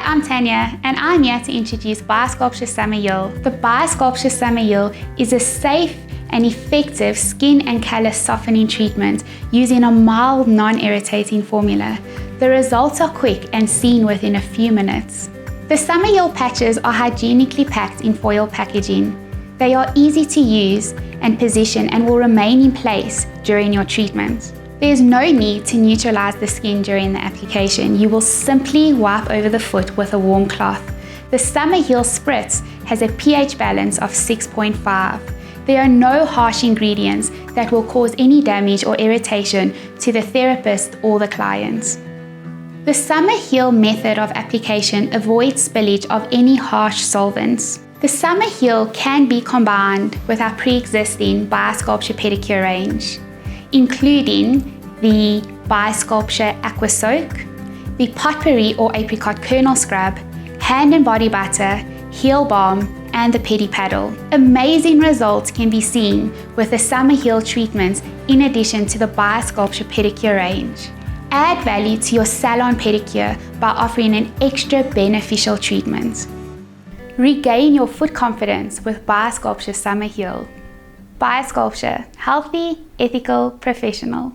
I'm Tanya, and I'm here to introduce Biosculpture Summer Heel. The Biosculpture Summer Heel is a safe and effective skin and callus softening treatment using a mild, non-irritating formula. The results are quick and seen within a few minutes. The Summer Heel patches are hygienically packed in foil packaging. They are easy to use and position and will remain in place during your treatment. There's no need to neutralize the skin during the application. You will simply wipe over the foot with a warm cloth. The Summer Heel Spritz has a pH balance of 6.5. There are no harsh ingredients that will cause any damage or irritation to the therapist or the client. The Summer Heel method of application avoids spillage of any harsh solvents. The Summer Heel can be combined with our pre-existing Biosculpture pedicure range, including the Biosculpture Aqua Soak, the Potpourri or Apricot Kernel Scrub, Hand and Body Butter, Heel Balm, and the Pedi Paddle. Amazing results can be seen with the Summer Heel treatments in addition to the Biosculpture pedicure range. Add value to your salon pedicure by offering an extra beneficial treatment. Regain your foot confidence with Biosculpture Summer Heel. Biosculpture, healthy, ethical, professional.